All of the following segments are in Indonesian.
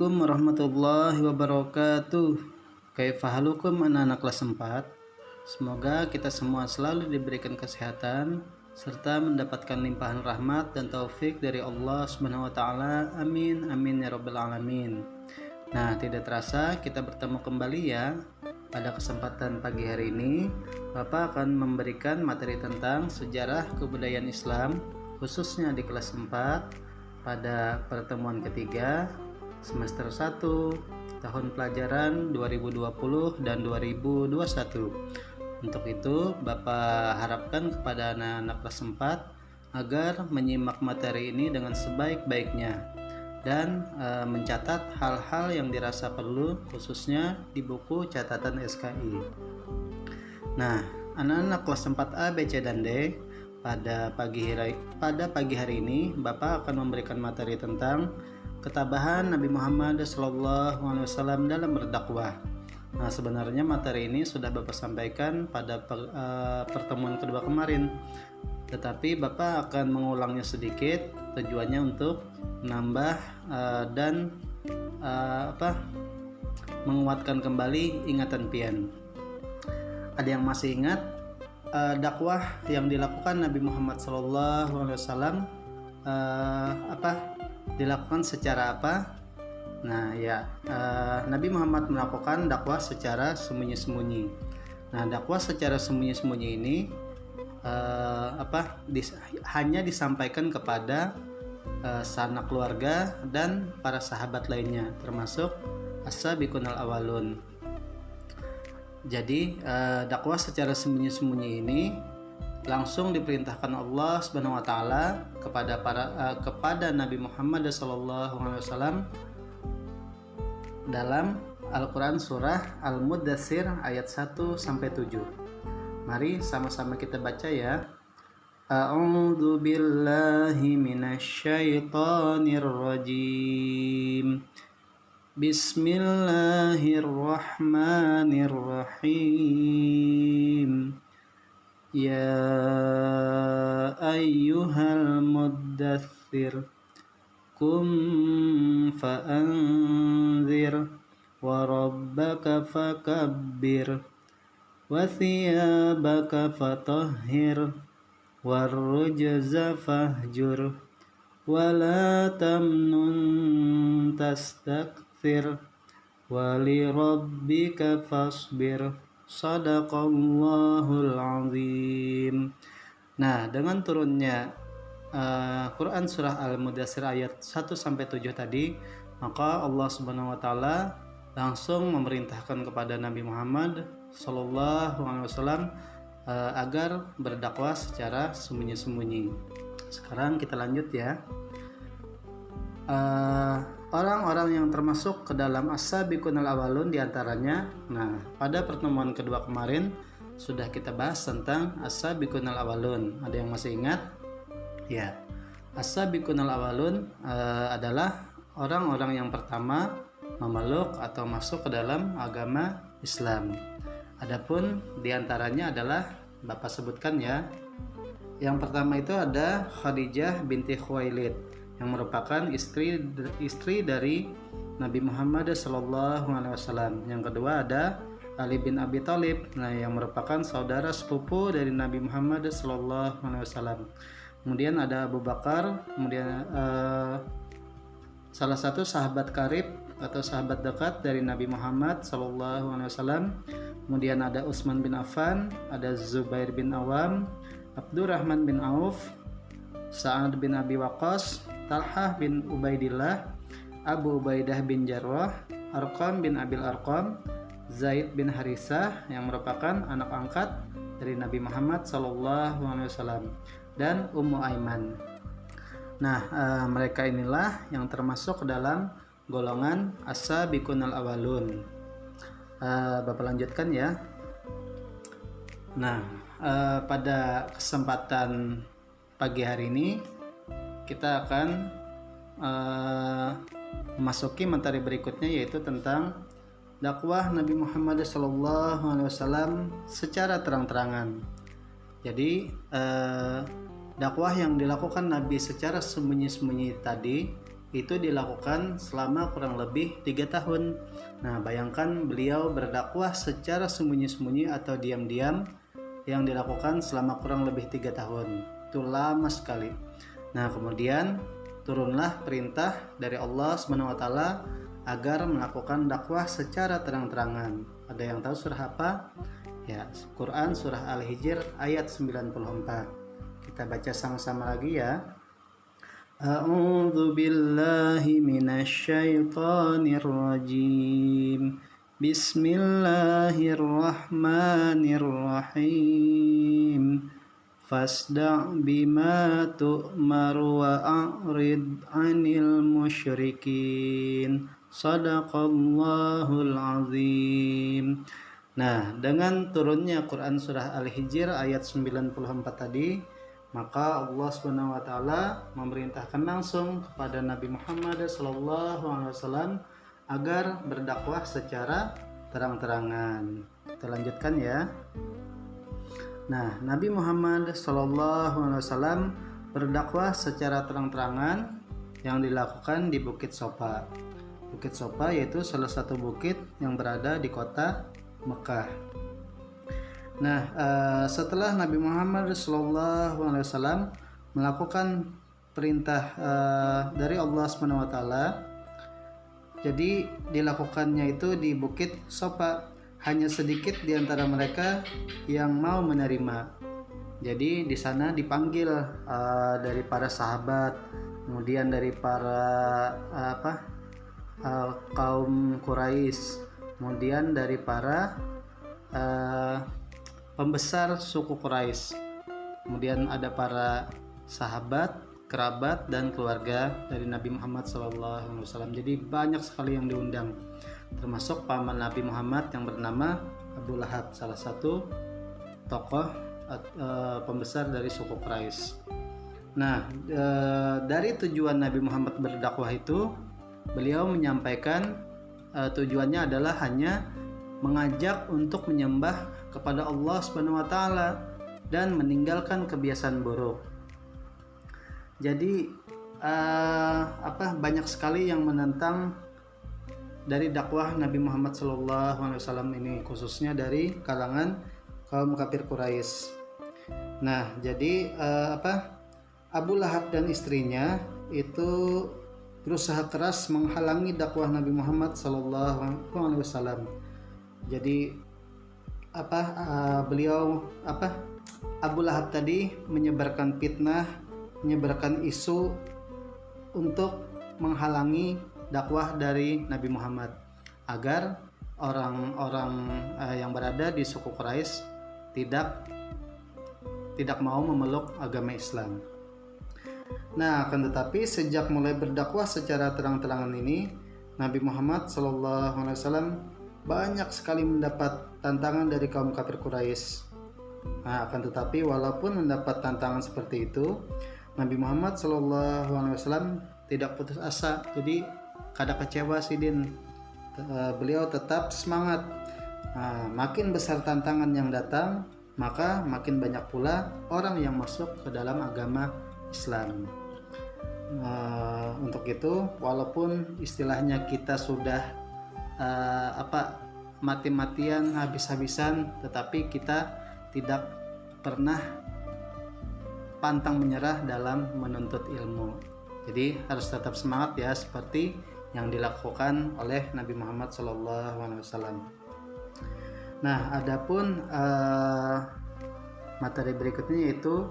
Assalamualaikum warahmatullahi wabarakatuh. Kaifahalukum anak-anak kelas 4? Semoga kita semua selalu diberikan kesehatan serta mendapatkan limpahan rahmat dan taufik dari Allah Subhanahu wa taala. Amin amin ya rabbal alamin. Nah, tidak terasa kita bertemu kembali ya. Pada kesempatan pagi hari ini, Bapak akan memberikan materi tentang sejarah kebudayaan Islam khususnya di kelas 4 pada pertemuan ketiga semester 1 tahun pelajaran 2020 dan 2021. Untuk itu, Bapak harapkan kepada anak-anak kelas 4 agar menyimak materi ini dengan sebaik-baiknya dan mencatat hal-hal yang dirasa perlu khususnya di buku catatan SKI. Nah, anak-anak kelas 4A, B, C, dan D, pada pagi hari ini Bapak akan memberikan materi tentang ketabahan Nabi Muhammad SAW dalam berdakwah. Nah, sebenarnya materi ini sudah Bapak sampaikan pada pertemuan kedua kemarin, tetapi Bapak akan mengulangnya sedikit, tujuannya untuk menambah dan menguatkan kembali ingatan pian. Ada yang masih ingat dakwah yang dilakukan Nabi Muhammad SAW dilakukan secara apa? Nah ya, Nabi Muhammad melakukan dakwah secara sembunyi-sembunyi. Nah, dakwah secara sembunyi-sembunyi ini hanya disampaikan kepada sanak keluarga dan para sahabat lainnya, termasuk as-sabiqun al-awwalun. Jadi dakwah secara sembunyi-sembunyi ini langsung diperintahkan Allah Subhanahu wa taala kepada Nabi Muhammad SAW dalam Al-Qur'an surah Al-Muddatsir ayat 1 sampai 7. Mari sama-sama kita baca ya. A'udzu billahi minasyaitonir rajim. Bismillahirrahmanirrahim. Ya ayyuhal muddatsir qum fa'anzir wa rabbaka fakabbir wa thiyabaka fatahhir warrujza fahjur wa la tamnun tastakthir wa li rabbika fasbir. Shadaqallahul azim. Nah, dengan turunnya Quran surah Al-Muddatsir ayat 1 sampai 7 tadi, maka Allah Subhanahu wa taala langsung memerintahkan kepada Nabi Muhammad sallallahu alaihi wasallam agar berdakwah secara sembunyi-sembunyi. Sekarang kita lanjut ya. Orang-orang yang termasuk ke dalam as-sabiqun al-awwalun diantaranya. Nah, pada pertemuan kedua kemarin sudah kita bahas tentang as-sabiqun al-awwalun. Ada yang masih ingat? Ya, as-sabiqun al-awwalun adalah orang-orang yang pertama memeluk atau masuk ke dalam agama Islam. Adapun diantaranya adalah Bapak sebutkan ya. Yang pertama itu ada Khadijah binti Khuwailid, yang merupakan istri dari Nabi Muhammad SAW. Yang kedua ada Ali bin Abi Thalib, yang merupakan saudara sepupu dari Nabi Muhammad SAW. Kemudian ada Abu Bakar, kemudian salah satu sahabat karib atau sahabat dekat dari Nabi Muhammad SAW. Kemudian ada Utsman bin Affan, ada Zubair bin Awam, Abdurrahman bin Auf, Sa'ad bin Abi Waqqas, Talhah bin Ubaidillah, Abu Ubaidah bin Jarrah, Arqam bin Abil Arqam, Zaid bin Harisah yang merupakan anak angkat dari Nabi Muhammad SAW, dan Ummu Aiman. Nah, mereka inilah yang termasuk ke dalam golongan as-sabiqun al-awwalun. Bapak lanjutkan ya. Nah, pada kesempatan pagi hari ini kita akan memasuki materi berikutnya, yaitu tentang dakwah Nabi Muhammad SAW secara terang-terangan. Jadi dakwah yang dilakukan Nabi secara sembunyi-sembunyi tadi itu dilakukan selama kurang lebih 3 tahun. Nah, bayangkan beliau berdakwah secara sembunyi-sembunyi atau diam-diam yang dilakukan selama kurang lebih 3 tahun. Itu lama sekali. Nah, kemudian turunlah perintah dari Allah SWT agar melakukan dakwah secara terang-terangan. Ada yang tahu surah apa? Ya, Quran surah Al-Hijr ayat 94. Kita baca sama-sama lagi ya. A'udzu billahi minasyaitonir rajim. Bismillahirrahmanirrahim. Fasda' bima tu'mar wa a'rid 'anil musyrikin. Shadaqallahul azim. Nah, dengan turunnya Quran surah Al-Hijr ayat 94 tadi, maka Allah SWT memerintahkan langsung kepada Nabi Muhammad SAW agar berdakwah secara terang-terangan. Kita lanjutkan ya. Nah, Nabi Muhammad SAW berdakwah secara terang-terangan yang dilakukan di Bukit Sofa. Bukit Sofa yaitu salah satu bukit yang berada di kota Mekah. Nah, setelah Nabi Muhammad SAW melakukan perintah dari Allah SWT, jadi dilakukannya itu di Bukit Sofa. Hanya sedikit di antara mereka yang mau menerima. Jadi di sana dipanggil dari para sahabat, kemudian dari para kaum Quraisy, kemudian dari para pembesar suku Quraisy. Kemudian ada para sahabat, kerabat dan keluarga dari Nabi Muhammad SAW. Jadi banyak sekali yang diundang, termasuk paman Nabi Muhammad yang bernama Abu Lahab, salah satu tokoh pembesar dari suku Quraisy. Nah, dari tujuan Nabi Muhammad berdakwah itu, beliau menyampaikan tujuannya adalah hanya mengajak untuk menyembah kepada Allah SWT dan meninggalkan kebiasaan buruk. Jadi banyak sekali yang menentang dari dakwah Nabi Muhammad SAW ini, khususnya dari kalangan kaum kafir Quraisy. Nah, jadi Abu Lahab dan istrinya itu berusaha keras menghalangi dakwah Nabi Muhammad SAW. Jadi Abu Lahab tadi menyebarkan fitnah, menyebarkan isu untuk menghalangi dakwah dari Nabi Muhammad agar orang-orang yang berada di suku Quraisy tidak mau memeluk agama Islam. Nah, akan tetapi sejak mulai berdakwah secara terang-terangan ini, Nabi Muhammad SAW banyak sekali mendapat tantangan dari kaum kafir Quraisy. Nah, akan tetapi walaupun mendapat tantangan seperti itu, Nabi Muhammad SAW tidak putus asa. Jadi kada kecewa sidin. Beliau tetap semangat. Nah, makin besar tantangan yang datang, maka makin banyak pula orang yang masuk ke dalam agama Islam. Untuk itu, walaupun istilahnya kita sudah mati-matian, habis-habisan, tetapi kita tidak pernah pantang menyerah dalam menuntut ilmu. Jadi harus tetap semangat ya, seperti yang dilakukan oleh Nabi Muhammad SAW. Nah, adapun materi berikutnya yaitu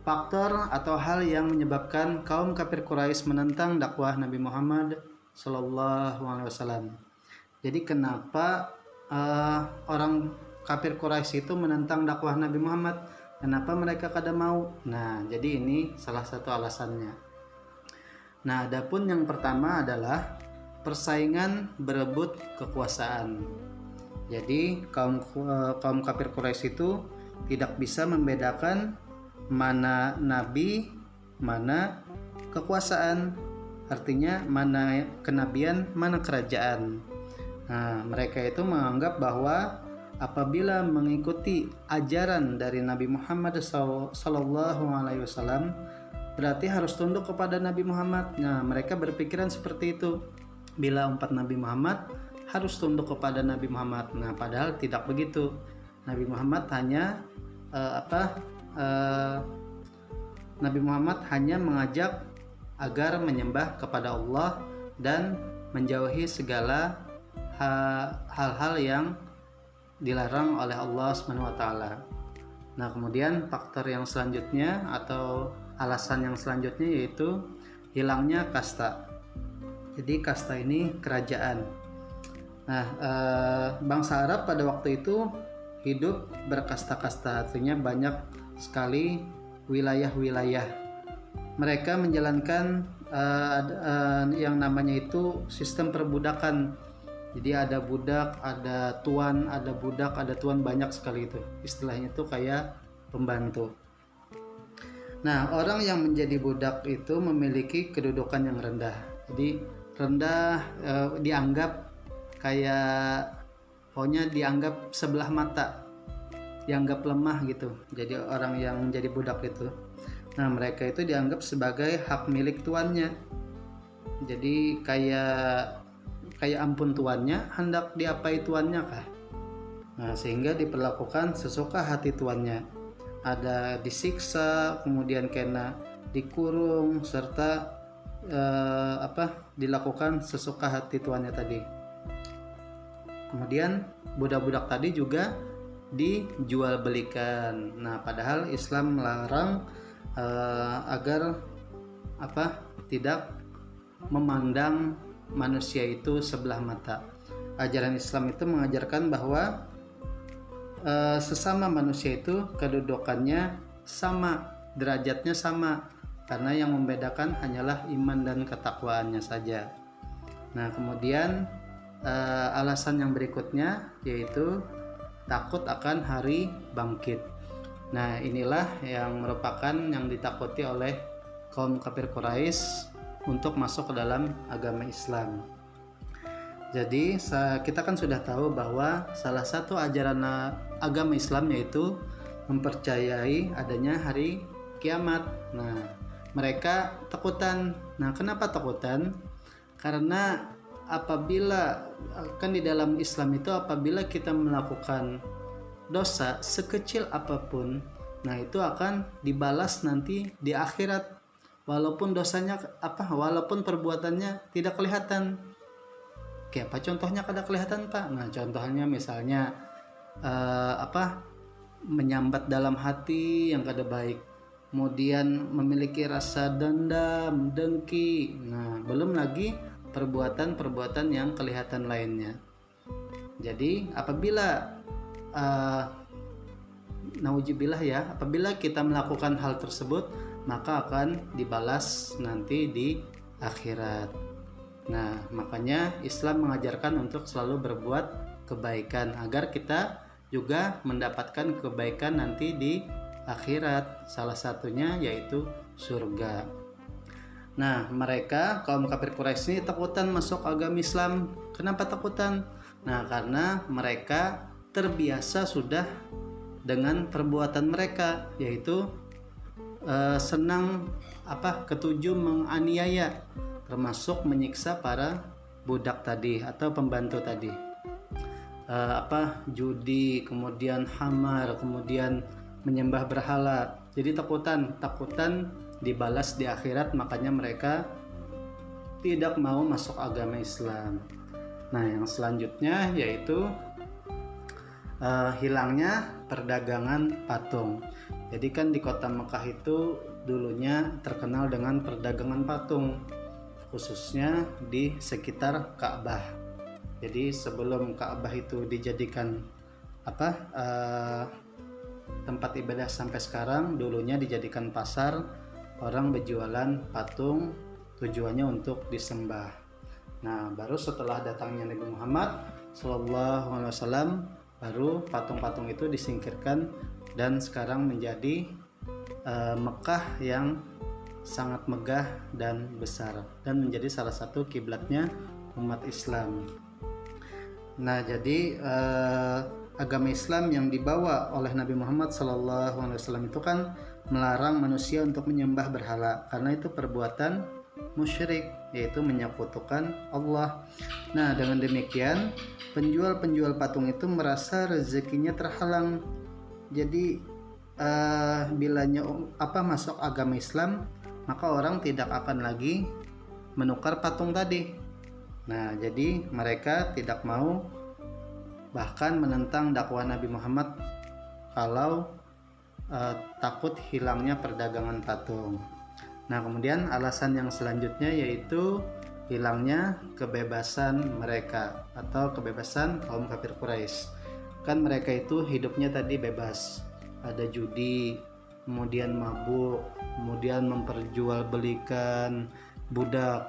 faktor atau hal yang menyebabkan kaum kafir Quraisy menentang dakwah Nabi Muhammad SAW. Jadi kenapa orang kafir Quraisy itu menentang dakwah Nabi Muhammad? Kenapa mereka kada mau? Nah, jadi ini salah satu alasannya. Nah, adapun yang pertama adalah persaingan berebut kekuasaan. Jadi kaum kafir Quraisy itu tidak bisa membedakan mana nabi, mana kekuasaan. Artinya mana kenabian, mana kerajaan. Nah, mereka itu menganggap bahwa apabila mengikuti ajaran dari Nabi Muhammad SAW, berarti harus tunduk kepada Nabi Muhammad. Nah, mereka berpikiran seperti itu. Bila umat Nabi Muhammad harus tunduk kepada Nabi Muhammad. Nah, padahal tidak begitu. Nabi Muhammad hanya Nabi Muhammad hanya mengajak agar menyembah kepada Allah dan menjauhi segala hal-hal yang dilarang oleh Allah Subhanahu wa taala. Nah, kemudian faktor yang selanjutnya atau alasan yang selanjutnya yaitu hilangnya kasta. Jadi kasta ini kerajaan. Nah, bangsa Arab pada waktu itu hidup berkasta-kasta, artinya banyak sekali wilayah-wilayah. Mereka menjalankan yang namanya itu sistem perbudakan. Jadi ada budak, ada tuan, ada budak, ada tuan, banyak sekali itu. Istilahnya itu kayak pembantu. Nah, orang yang menjadi budak itu memiliki kedudukan yang rendah. Jadi rendah, dianggap kayak pokoknya dianggap sebelah mata, dianggap lemah gitu. Jadi orang yang menjadi budak itu. Nah, mereka itu dianggap sebagai hak milik tuannya. Jadi kayak ampun tuannya, hendak diapai tuannya kah? Nah, sehingga diperlakukan sesuka hati tuannya. Ada disiksa, kemudian kena dikurung, serta dilakukan sesuka hati tuannya tadi. Kemudian budak-budak tadi juga dijual belikan. Nah, padahal Islam melarang agar tidak memandang manusia itu sebelah mata. Ajaran Islam itu mengajarkan bahwa sesama manusia itu kedudukannya sama, derajatnya sama, karena yang membedakan hanyalah iman dan ketakwaannya saja. Nah, kemudian alasan yang berikutnya yaitu takut akan hari bangkit. Nah, inilah yang merupakan yang ditakuti oleh kaum kafir Quraisy untuk masuk ke dalam agama Islam. Jadi kita kan sudah tahu bahwa salah satu ajaran agama Islam yaitu mempercayai adanya hari kiamat. Nah, mereka takutan. Nah, kenapa takutan? Karena apabila kan di dalam Islam itu apabila kita melakukan dosa sekecil apapun, nah itu akan dibalas nanti di akhirat. Walaupun dosanya walaupun perbuatannya tidak kelihatan. Kayak apa contohnya kada kelihatan, Pak? Nah, contohnya misalnya menyambat dalam hati yang kada baik. Kemudian memiliki rasa dendam, dengki. Nah, belum lagi perbuatan-perbuatan yang kelihatan lainnya. Jadi, apabila nauzubillah ya, apabila kita melakukan hal tersebut, maka akan dibalas nanti di akhirat. Nah, makanya Islam mengajarkan untuk selalu berbuat kebaikan agar kita juga mendapatkan kebaikan nanti di akhirat. Salah satunya yaitu surga. Nah, mereka kaum kafir Quraisy ini takutan masuk agama Islam. Kenapa takutan? Nah, karena mereka terbiasa sudah dengan perbuatan mereka, yaitu senang ketujuh menganiaya, termasuk menyiksa para budak tadi atau pembantu tadi. Judi, kemudian hamar, kemudian menyembah berhala. Jadi takutan dibalas di akhirat, makanya mereka tidak mau masuk agama Islam. Nah, yang selanjutnya yaitu hilangnya perdagangan patung. Jadi kan di kota Mekah itu dulunya terkenal dengan perdagangan patung, khususnya di sekitar Ka'bah. Jadi sebelum Ka'bah itu dijadikan tempat ibadah sampai sekarang, dulunya dijadikan pasar, orang berjualan patung, tujuannya untuk disembah. Nah, baru setelah datangnya Nabi Muhammad SAW, baru patung-patung itu disingkirkan dan sekarang menjadi Mekah yang sangat megah dan besar dan menjadi salah satu kiblatnya umat Islam. Nah, jadi agama Islam yang dibawa oleh Nabi Muhammad SAW itu kan melarang manusia untuk menyembah berhala, karena itu perbuatan musyrik, yaitu menyekutukan Allah. Nah, dengan demikian penjual-penjual patung itu merasa rezekinya terhalang. Jadi bilanya masuk agama Islam, maka orang tidak akan lagi menukar patung tadi. Nah, jadi mereka tidak mau, bahkan menentang dakwah Nabi Muhammad kalau takut hilangnya perdagangan patung. Nah, kemudian alasan yang selanjutnya yaitu hilangnya kebebasan mereka atau kebebasan kaum kafir Quraisy. Kan mereka itu hidupnya tadi bebas, ada judi, kemudian mabuk, kemudian memperjualbelikan budak,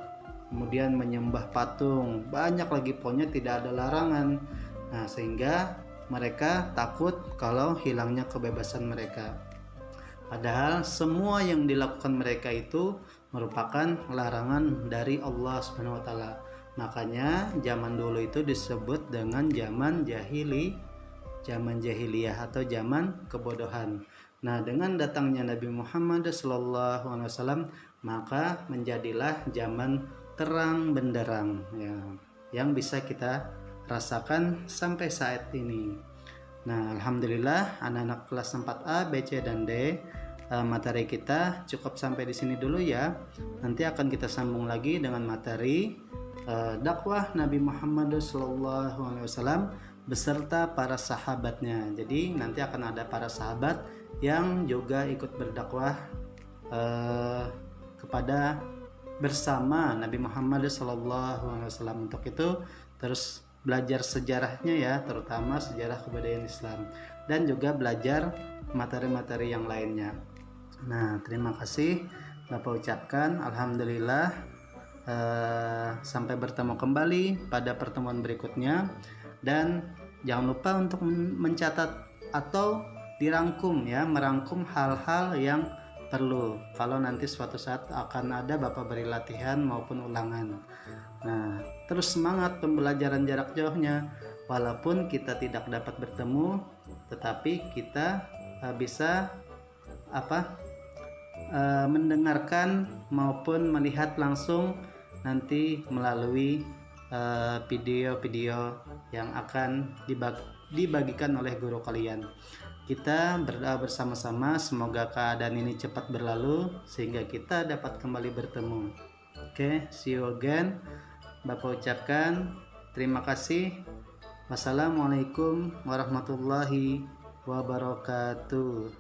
kemudian menyembah patung, banyak lagi, pokoknya tidak ada larangan. Nah, sehingga mereka takut kalau hilangnya kebebasan mereka. Padahal semua yang dilakukan mereka itu merupakan larangan dari Allah Subhanahu wa taala. Makanya zaman dulu itu disebut dengan zaman jahiliyah atau zaman kebodohan. Nah, dengan datangnya Nabi Muhammad SAW, maka menjadilah zaman terang benderang, ya, yang bisa kita rasakan sampai saat ini. Nah, alhamdulillah anak-anak kelas 4A, B, C, dan D, materi kita cukup sampai di sini dulu ya. Nanti akan kita sambung lagi dengan materi dakwah Nabi Muhammad SAW beserta para sahabatnya. Jadi nanti akan ada para sahabat yang juga ikut berdakwah kepada bersama Nabi Muhammad SAW. Untuk itu terus belajar sejarahnya ya, terutama sejarah kebudayaan Islam, dan juga belajar materi-materi yang lainnya. Nah, terima kasih Bapak ucapkan. Alhamdulillah, sampai bertemu kembali pada pertemuan berikutnya, dan jangan lupa untuk mencatat atau dirangkum ya, merangkum hal-hal yang perlu kalau nanti suatu saat akan ada Bapak beri latihan maupun ulangan. Nah, terus semangat pembelajaran jarak jauhnya. Walaupun kita tidak dapat bertemu, tetapi kita bisa mendengarkan maupun melihat langsung nanti melalui video-video yang akan dibagikan oleh guru kalian. Kita berdoa bersama-sama semoga keadaan ini cepat berlalu sehingga kita dapat kembali bertemu. Oke, see you again. Bapak ucapkan terima kasih. Wassalamualaikum warahmatullahi wabarakatuh.